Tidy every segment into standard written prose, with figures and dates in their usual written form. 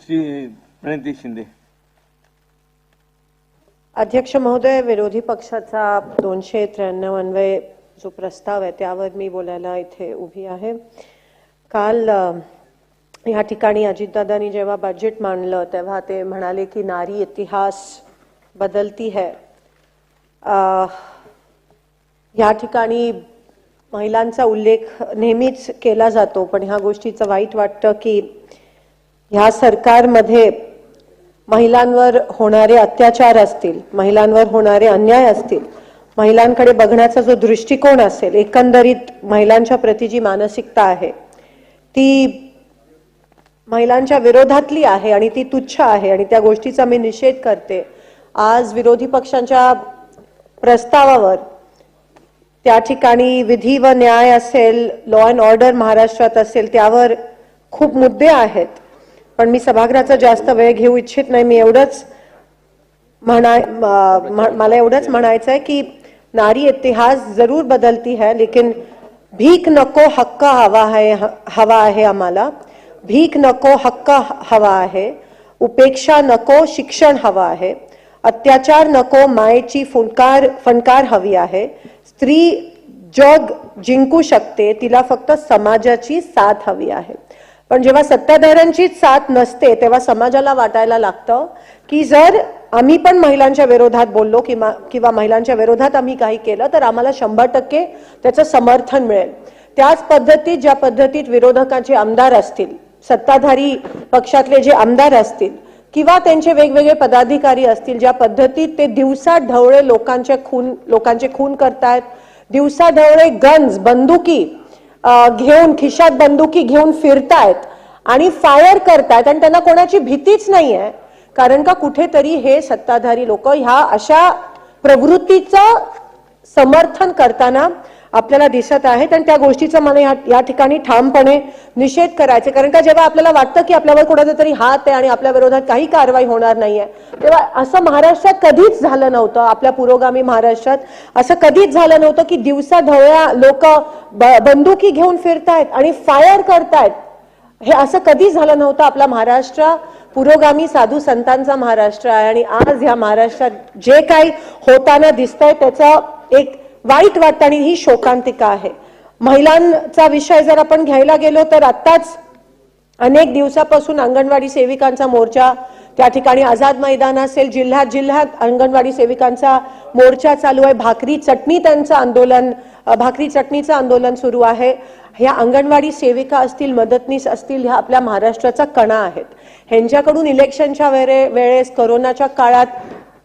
श्री प्रणिती शिंदे. अध्यक्ष महोदय, विरोधी पक्षाचा 293 अन्वय जो प्रस्ताव आहे त्यावर मी बोलायला इथे उभी आहे. काल या ठिकाणी अजितदादांनी जेव्हा बजेट मांडलं तेव्हा ते म्हणाले की नारी इतिहास बदलती है. या ठिकाणी महिलांचा उल्लेख नेहमीच केला जातो, पण ह्या गोष्टीचं वाईट वाटतं की ह्या सरकारमध्ये महिलांवर होणारे अत्याचार असतील, महिलांवर होणारे अन्याय असतील, महिलांकडे बघण्याचा जो दृष्टिकोन असेल, एकंदरीत महिलांच्या प्रती जी मानसिकता आहे ती महिलांच्या विरोधातली आहे आणि ती तुच्छ आहे आणि त्या गोष्टीचा मी निषेध करते. आज विरोधी पक्षांच्या प्रस्तावावर त्या ठिकाणी विधी व न्याय असेल, लॉ अँड ऑर्डर महाराष्ट्रात असेल, त्यावर खूप मुद्दे आहेत, पण मी सभागृहाचा जास्त वेळ घेऊ इच्छित नाही. मी एवढंच मला एवढंच म्हणायचं आहे की नारी इतिहास जरूर बदलती है, लेकिन भीक नको हक्क हवा आहे आम्हाला. भीक नको हक्क हवा आहे, उपेक्षा नको शिक्षण हवा आहे, अत्याचार नको मायेची फणकार हवी आहे. स्त्री जग जिंकू शकते, तिला फक्त समाजाची साथ हवी आहे. पण जेव्हा सत्ताधाऱ्यांची साथ नसते तेव्हा समाजाला वाटायला लागतं की जर आम्ही पण महिलांच्या विरोधात बोललो किंवा महिलांच्या विरोधात आम्ही काही केलं तर आम्हाला 100% त्याचं समर्थन मिळेल. त्याच पद्धतीत ज्या पद्धतीत विरोधकांचे आमदार असतील, सत्ताधारी पक्षातले जे आमदार असतील किंवा त्यांचे वेगवेगळे पदाधिकारी असतील, ज्या पद्धतीत ते दिवसा ढवळे लोकांचे खून करतायत, दिवसा ढवळे गन्स बंदुकी घेऊन, खिशात बंदुकी घेऊन फिरतायत आणि फायर करतायत आणि त्यांना कोणाची भीतीच नाहीये, कारण का कुठेतरी हे सत्ताधारी लोक ह्या अशा प्रवृत्तीचं समर्थन करताना आपल्याला दिसत आहेत आणि त्या गोष्टीचा मला या ठिकाणी ठामपणे निषेध करायचे. कारण का जेव्हा आपल्याला वाटतं की आपल्यावर कोणाचा तरी हात आहे आणि आपल्या विरोधात काही कारवाई होणार नाहीये, तेव्हा असं महाराष्ट्रात कधीच झालं नव्हतं. आपल्या पुरोगामी महाराष्ट्रात असं कधीच झालं नव्हतं की दिवसा ढवळ्या लोक बंदुकी घेऊन फिरतायत आणि फायर करतायत. हे असं कधीच झालं नव्हतं. आपला महाराष्ट्र पुरोगामी साधू संतांचा महाराष्ट्र आहे आणि आज ह्या महाराष्ट्रात जे काही होताना दिसतंय त्याचं एक वाईट वाटतं आणि ही शोकांतिका आहे. महिलांचा विषय जर आपण घ्यायला गेलो तर आत्ताच अनेक दिवसापासून अंगणवाडी सेविकांचा मोर्चा त्या ठिकाणी आझाद मैदान असेल, जिल्ह्यात अंगणवाडी सेविकांचा मोर्चा चालू आहे. भाकरी चटणीचं आंदोलन सुरू आहे. ह्या अंगणवाडी सेविका असतील, मदतनीस असतील, ह्या आपल्या महाराष्ट्राचा कणा आहेत. ह्यांच्याकडून इलेक्शनच्या वेळेस कोरोनाच्या काळात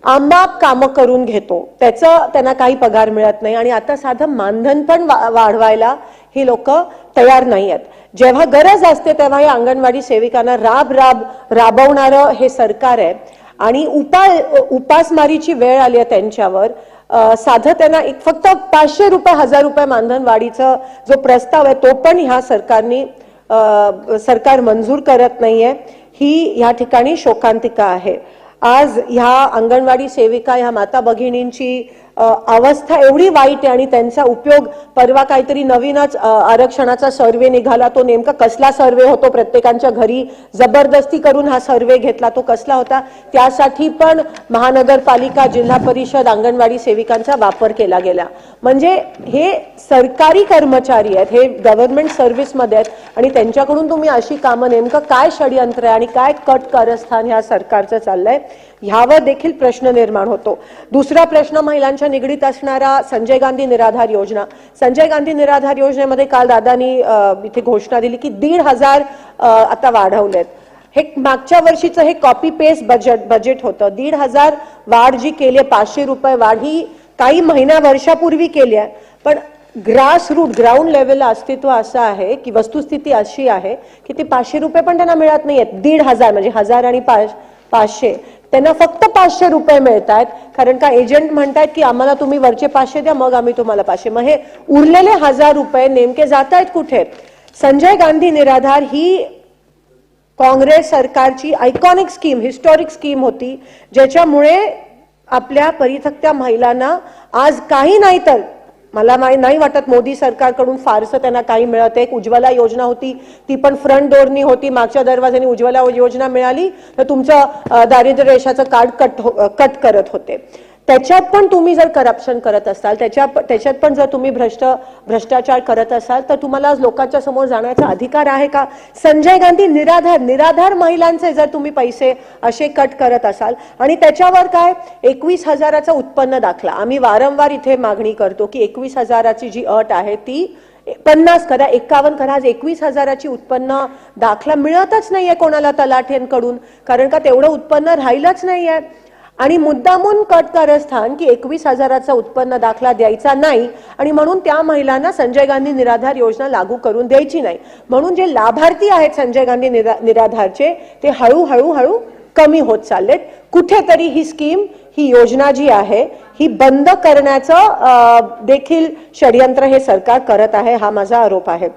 आंबाप कामं करून घेतो, त्याचं त्यांना काही पगार मिळत नाही आणि आता साधं मानधन पण वाढवायला ही लोक तयार नाही आहेत. जेव्हा गरज असते तेव्हा या अंगणवाडी सेविकांना राबवणारं हे सरकार आहे आणि उपासमारीची वेळ आली आहे त्यांच्यावर. साधं त्यांना फक्त 500 रुपये 1000 रुपये मानधन वाढीचा जो प्रस्ताव आहे तो पण ह्या सरकार मंजूर करत नाहीये. ही या ठिकाणी शोकांतिका आहे. आज ह्या अंगणवाडी सेविका, ह्या माता भगिनींची अवस्था एवढी वाईट आहे आणि त्यांचा उपयोग, परवा काहीतरी नवीनच आरक्षणाचा सर्वे निघाला, तो नेमका कसला सर्वे होतो, प्रत्येकाच्या घरी जबरदस्ती करून हा सर्वे घेतला, तो कसला होता, त्यासाठी पण महानगरपालिका, जिल्हा परिषद, अंगणवाडी सेविकांचा वापर केला गेला. म्हणजे हे सरकारी कर्मचारी आहेत, हे गव्हर्नमेंट सर्व्हिसमध्ये आहेत आणि त्यांच्याकडून तुम्ही अशी कामं, नेमकं काय षडयंत्र आहे आणि काय कट कारस्थान ह्या सरकारचं चाललंय ह्यावर देखील प्रश्न निर्माण होतो. दुसरा प्रश्न महिलांच्या निगडीत असणारा संजय गांधी निराधार योजना. संजय गांधी निराधार योजनेमध्ये काल दादांनी इथे घोषणा दिली की 1,500 आता वाढवलेत. हे मागच्या वर्षीचं हे कॉपी पेस्ट बजेट होतं. 1,500 वाढ जी केली, 500 रुपये वाढ ही काही वर्षापूर्वी केली आहे, पण ग्राउंड लेवलला अस्तित्व असं आहे की वस्तुस्थिती अशी आहे की ते 500 रुपये पण त्यांना मिळत नाहीयेत. 1,500 म्हणजे 1000 आणि 500, त्यांना फक्त 500 रुपये मिळत आहेत, कारण का एजंट म्हणतात की आम्हाला तुम्ही वरचे 500 द्या, मग आम्ही तुम्हाला 500. मग हे उरलेले 1000 रुपये नेमके जात आहेत कुठे? संजय गांधी निराधार ही काँग्रेस सरकारची आयकॉनिक स्कीम, हिस्टॉरिक स्कीम होती, ज्याच्यामुळे आपल्या परित्यक्त्या महिलांना आज काही नाही तर मला नाही वाटत मोदी सरकारकडून फारसं त्यांना काही मिळत. एक उज्ज्वला योजना होती, ती पण फ्रंट डोअरनी होती, मागच्या दरवाजाने उज्ज्वला योजना मिळाली तर तुमचं दारिद्र्य रेषाचं कार्ड कट करत होते. त्याच्यात पण तुम्ही जर करप्शन करत असाल, त्याच्यात पण जर तुम्ही भ्रष्टाचार करत असाल तर तुम्हाला आज लोकांच्या समोर जाण्याचा अधिकार आहे का? संजय गांधी निराधार महिलांचे जर तुम्ही पैसे असे कट करत असाल आणि त्याच्यावर काय 21,000चा उत्पन्न दाखला. आम्ही वारंवार इथे मागणी करतो की 21,000ची जी अट आहे ती 50 करा, 51 करा. आज 21,000ची उत्पन्न दाखला मिळतच नाहीये कोणाला तलाठ्यांकडून, कारण का तेवढं उत्पन्न राहिलंच नाहीये. आणि मुद्दामून कट कारस्थान की 21,000चा उत्पन्न दाखला द्यायचा नाही आणि म्हणून त्या महिलांना संजय गांधी निराधार योजना लागू करून द्यायची नाही. म्हणून जे लाभार्थी आहेत संजय गांधी निराधारचे ते हळूहळू कमी होत चाललेत. कुठेतरी ही स्कीम, ही योजना जी आहे ही बंद करण्याचं देखील षडयंत्र हे सरकार करत आहे, हा माझा आरोप आहे.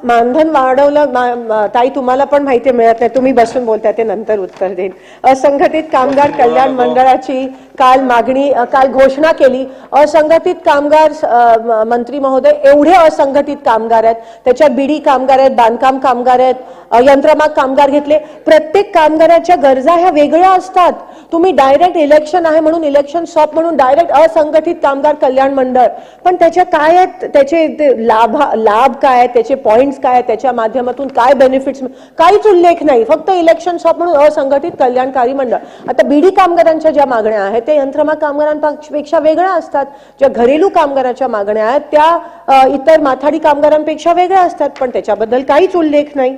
मानधन वाढवलं ताई, तुम्हाला पण माहिती मिळत नाही, तुम्ही बसून बोलताय ते नंतर उत्तर देईन. असंघटित कामगार कल्याण मंडळाची काल घोषणा केली. असंघटित कामगार मंत्री महोदय, एवढे असंघटित कामगार आहेत, त्याच्यात बीडी कामगार आहेत, बांधकाम कामगार आहेत, यंत्रमाग कामगार घेतले. प्रत्येक कामगाराच्या गरजा ह्या वेगळ्या असतात. तुम्ही डायरेक्ट इलेक्शन आहे म्हणून इलेक्शन स्टॉप म्हणून डायरेक्ट असंघटित कामगार कल्याण मंडळ, पण त्याच्या काय आहेत, त्याचे लाभ काय आहेत, त्याचे पॉइंट्स काय आहेत, त्याच्या माध्यमातून काय बेनिफिट्स, काहीच उल्लेख नाही. फक्त इलेक्शन स्टॉप म्हणून असंघटित कल्याणकारी मंडळ. आता बीडी कामगारांच्या ज्या मागण्या आहेत त्या यंत्रमाग कामगारांपेक्षा वेगळ्या असतात. ज्या घरेलू कामगारांच्या मागण्या आहेत त्या इतर माथाडी कामगारांपेक्षा वेगळ्या असतात, पण त्याच्याबद्दल काहीच उल्लेख नाही.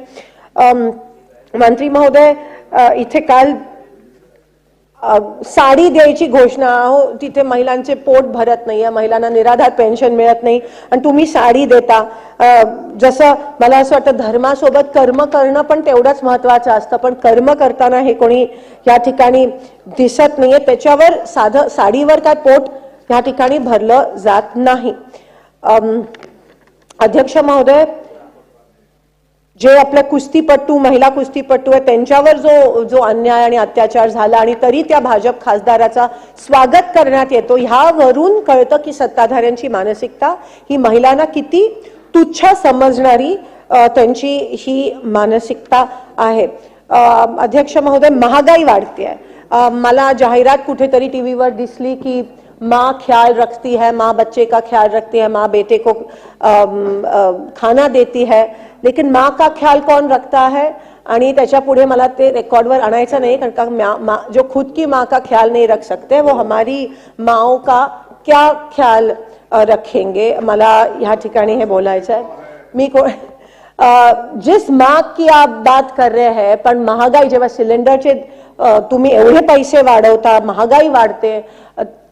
मंत्री महोदय, इथे काल साडी द्यायची घोषणा, हो तिथे महिलांचे पोट भरत नाहीये, महिलांना निराधार पेन्शन मिळत नाही आणि तुम्ही साडी देता. जसं मला असं वाटतं धर्मासोबत कर्म करणं पण तेवढंच महत्वाचं असतं, पण कर्म करताना हे कोणी या ठिकाणी दिसत नाहीये. त्याच्यावर साधं साडीवर काय पोट या ठिकाणी भरलं जात नाही. अध्यक्ष महोदय, जे आपल्या कुस्तीपट्टू, महिला कुस्तीपट्टू आहेत त्यांच्यावर जो अन्याय आणि अत्याचार झाला आणि तरी त्या भाजप खासदाराचा स्वागत करण्यात येतो, ह्यावरून कळतं की सत्ताधाऱ्यांची मानसिकता ही महिलांना किती तुच्छ समजणारी त्यांची ही मानसिकता आहे. अध्यक्ष महोदय, महागाई वाढते आहे. मला जाहिरात कुठेतरी टीव्हीवर दिसली की माँ ख्याल रखती है, माँ बच्चे का ख्याल रखती है, माँ बेटे को खाना देती है, लेकिन माँ का ख्याल कौन रखता है? आणि त्याच्या पुढे मला ते रेकॉर्डवर आणायचं नाही, कारण का जो खुद की माँ का ख्याल नहीं रख सकते वो हमारी माओ का क्या ख्याल रखेंगे. मला ह्या ठिकाणी हे बोलायचं आहे. जिस माँ की आप बात कर रहे हैं, पण महागाई जेव्हा सिलेंडरचे तुम्ही एवढे पैसे वाढवता, महागाई वाढते,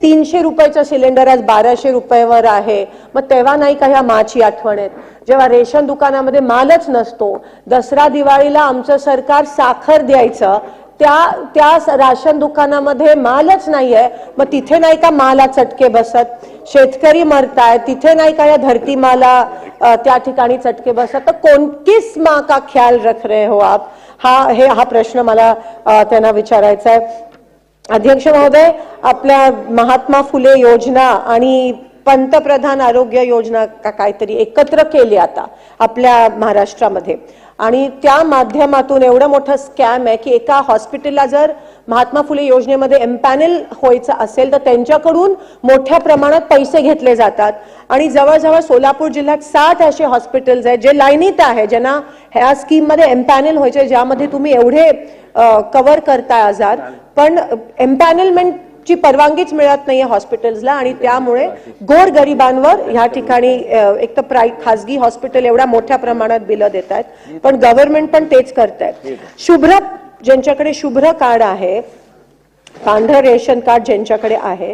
300 रुपयाचा सिलेंडर आज 1200 रुपयावर आहे, मग तेव्हा नाही का ह्या माची आठवण येत? जेव्हा रेशन दुकानामध्ये मालच नसतो, दसरा दिवाळीला आमचं सरकार साखर द्यायचं, त्या राशन दुकानामध्ये मालच नाहीये, मग तिथे नाही का माला चटके बसत? शेतकरी मरताय, तिथे नाही का या धरती माला त्या ठिकाणी चटके बसत? तर किस माँ का ख्याल रख रहे हो आप? हा प्रश्न मला त्यांना विचारायचा आहे. अध्यक्ष महोदय, आपल्या महात्मा फुले योजना आणि पंतप्रधान आरोग्य योजना काहीतरी एकत्र केली आता आपल्या महाराष्ट्रामध्ये, आणि त्या माध्यमातून एवढं मोठं स्कॅम आहे की एका हॉस्पिटलला जर महात्मा फुले योजनेमध्ये एम्पॅनल व्हायचं असेल तर त्यांच्याकडून मोठ्या प्रमाणात पैसे घेतले जातात. आणि जवळजवळ सोलापूर जिल्ह्यात 60 असे हॉस्पिटल्स आहेत जे लाईनीत आहे, ज्यांना ह्या स्कीममध्ये एम्पॅनल व्हायचे, ज्यामध्ये तुम्ही एवढे कव्हर करताय आजार, पण एम्पॅनलमेंटची परवानगीच मिळत नाहीये हॉस्पिटल्सला, आणि त्यामुळे गोरगरिबांवर ह्या ठिकाणी एक तर खासगी हॉस्पिटल एवढ्या मोठ्या प्रमाणात बिलं देत आहेत, पण गव्हर्नमेंट पण तेच करतायत. ज्यांच्याकडे शुभ्र कार्ड आहे, पांढरं रेशन कार्ड ज्यांच्याकडे आहे,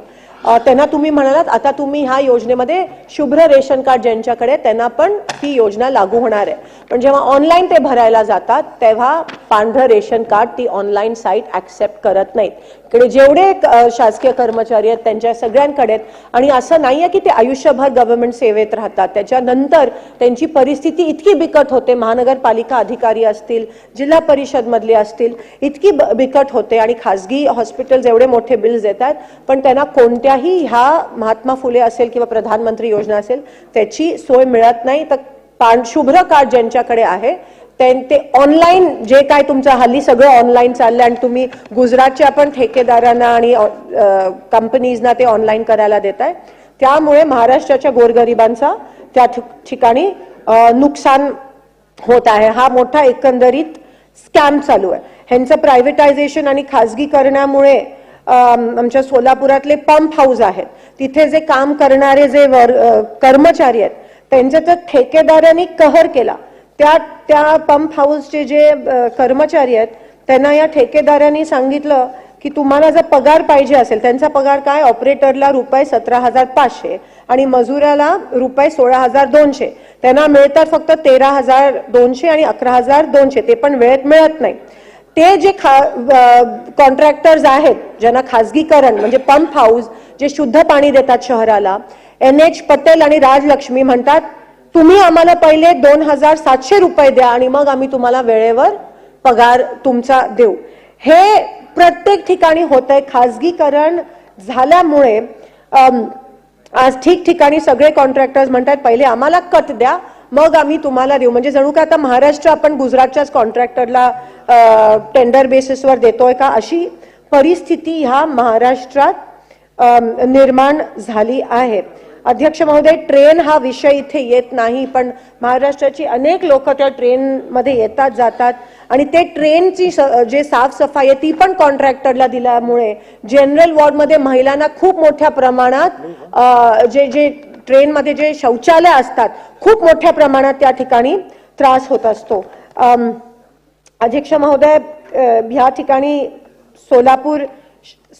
त्यांना तुम्ही म्हणालात आता तुम्ही ह्या योजनेमध्ये शुभ्र रेशन कार्ड ज्यांच्याकडे त्यांना पण ही योजना लागू होणार आहे. पण जेव्हा ऑनलाईन ते भरायला जातात तेव्हा पांढरं रेशन कार्ड ती ऑनलाईन साईट ऍक्सेप्ट करत नाहीत. इकडे जेवढे शासकीय कर्मचारी आहेत त्यांच्या सगळ्यांकडे, आणि असं नाहीये की ते आयुष्यभर गव्हर्नमेंट सेवेत राहतात, त्याच्यानंतर त्यांची परिस्थिती इतकी बिकट होते, महानगरपालिका अधिकारी असतील, जिल्हा परिषद मधले असतील, इतकी बिकट होते आणि खासगी हॉस्पिटल्स एवढे मोठे बिल्स देतात पण त्यांना कोणत्या कोणालाही ह्या महात्मा फुले असेल किंवा प्रधानमंत्री योजना असेल त्याची सोय मिळत नाही. तर शुभ्र कार्ड ज्यांच्याकडे आहे ते ऑनलाईन जे काय तुमचं हल्ली सगळं ऑनलाईन चाललंय आणि तुम्ही गुजरातच्या पण ठेकेदारांना आणि कंपनीजना ते ऑनलाईन करायला देताय, त्यामुळे महाराष्ट्राच्या गोरगरिबांचा त्या ठिकाणी नुकसान होत आहे. हा मोठा एकंदरीत स्कॅम चालू आहे. ह्यांचं प्रायव्हेटायझेशन आणि खाजगीकरणामुळे आमच्या सोलापुरातले पंप हाऊस आहेत, तिथे जे काम करणारे जे कर्मचारी आहेत त्यांच्या तर ठेकेदारांनी कहर केला. त्या पंप हाऊसचे जे कर्मचारी आहेत त्यांना या ठेकेदारांनी सांगितलं की तुम्हाला जर पगार पाहिजे असेल, त्यांचा पगार काय, ऑपरेटरला रुपये 17,500 आणि मजुराला रुपये 16,200, त्यांना मिळतात फक्त 13,200 आणि 11,200, ते पण वेळेत मिळत नाही. ते जे कॉन्ट्रॅक्टर्स आहेत ज्यांना खाजगीकरण म्हणजे पंप हाऊस जे शुद्ध पाणी देतात शहराला, NH पटेल आणि राजलक्ष्मी म्हणतात तुम्ही आम्हाला पहिले 2,700 रुपये द्या आणि मग आम्ही तुम्हाला वेळेवर पगार तुमचा देऊ. हे प्रत्येक ठिकाणी होतंय. खाजगीकरण झाल्यामुळे आज ठिकठिकाणी सगळे कॉन्ट्रॅक्टर्स म्हणतात पहिले आम्हाला कट द्या मग आम्ही तुम्हाला देऊ. म्हणजे जणू का आता महाराष्ट्र आपण गुजरातच्याच कॉन्ट्रॅक्टरला टेंडर बेसिसवर देतोय का, अशी परिस्थिती ह्या महाराष्ट्रात निर्माण झाली आहे. अध्यक्ष महोदय, ट्रेन हा विषय इथे येत नाही, पण महाराष्ट्राची अनेक लोक त्या ट्रेनमध्ये येतात जातात आणि ते ट्रेनची जे साफसफाई आहे ती पण कॉन्ट्रॅक्टरला दिल्यामुळे जनरल वॉर्डमध्ये महिलांना खूप मोठ्या प्रमाणात जे ट्रेनमध्ये जे शौचालय असतात खूप मोठ्या प्रमाणात त्या ठिकाणी त्रास होत असतो. अध्यक्ष महोदय, ह्या ठिकाणी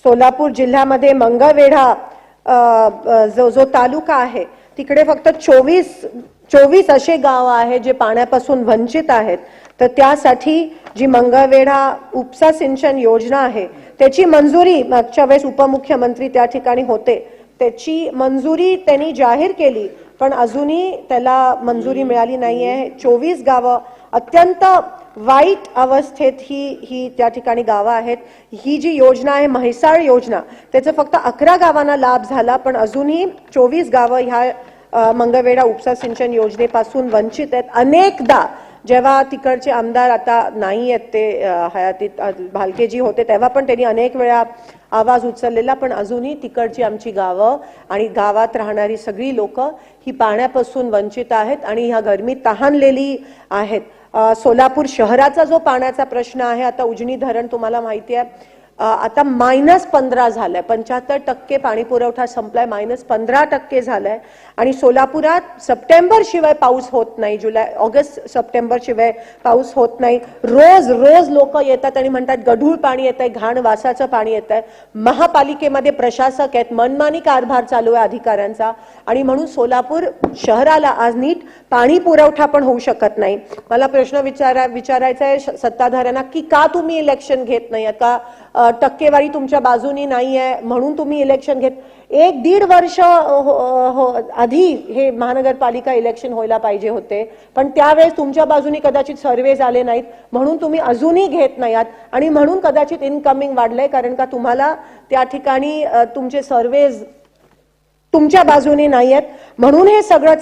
सोलापूर जिल्ह्यामध्ये मंगळवेढा जो तालुका आहे तिकडे फक्त 24 असे गाव आहेत जे पाण्यापासून वंचित आहेत. तर त्यासाठी जी मंगळवेढा उपसा सिंचन योजना आहे त्याची मंजुरी मागच्या वेळेस उपमुख्यमंत्री त्या ठिकाणी होते, त्याची मंजुरी त्यांनी जाहीर केली पण अजूनही त्याला मंजुरी मिळाली नाहीये. 24 गावं अत्यंत वाईट अवस्थेत ही त्या ठिकाणी गावं आहेत. ही जी योजना आहे म्हैसाळ योजना त्याचा फक्त 11 गावांना लाभ झाला पण अजूनही 24 गावं ह्या मंगळवेढा उपसा सिंचन योजनेपासून वंचित आहेत. अनेकदा जेव्हा तिकडचे आमदार आता नाही आहेत ते हयातीत भालकेजी होते तेव्हा पण त्यांनी अनेक वेळा आवाज उचललेला पण अजूनही तिकडची आमची गावं आणि गावात राहणारी सगळी लोक ही पाण्यापासून वंचित आहेत आणि ह्या गरमीत तहानलेली आहेत. सोलापूर शहराचा जो पाण्याचा प्रश्न आहे, आता उजनी धरण तुम्हाला माहिती आहे आता -15 झालाय, 75% पाणी पुरवठा संपलाय, -15% झालाय आणि सोलापुरात सप्टेंबर शिवाय पाऊस होत नाही, ऑगस्ट सप्टेंबर शिवाय पाऊस होत नाही. रोज लोक येतात आणि म्हणतात गढूळ पाणी येतंय, घाण वासाचं पाणी येतंय. महापालिकेमध्ये प्रशासक आहेत, मनमानी कारभार चालू आहे अधिकाऱ्यांचा आणि म्हणून सोलापूर शहराला आज नीट पाणी पुरवठा पण होऊ शकत नाही. मला प्रश्न विचारायचा आहे सत्ताधाऱ्यांना की का तुम्ही इलेक्शन घेत नाही, का टक्केवारी तुमच्या बाजूनी नाही आहे म्हणून तुम्ही इलेक्शन घेत. 1-1.5 वर्ष आधी हे महानगरपालिका इलेक्शन व्हायला पाहिजे होते पण त्यावेळेस तुमच्या बाजूनी कदाचित सर्वे झाले नाहीत म्हणून तुम्ही अजूनही घेत नाही आहात आणि म्हणून कदाचित इनकमिंग वाढलंय कारण का तुम्हाला त्या ठिकाणी तुमचे सर्वे तुमच्या बाजूनी नाही आहेत म्हणून हे सगळं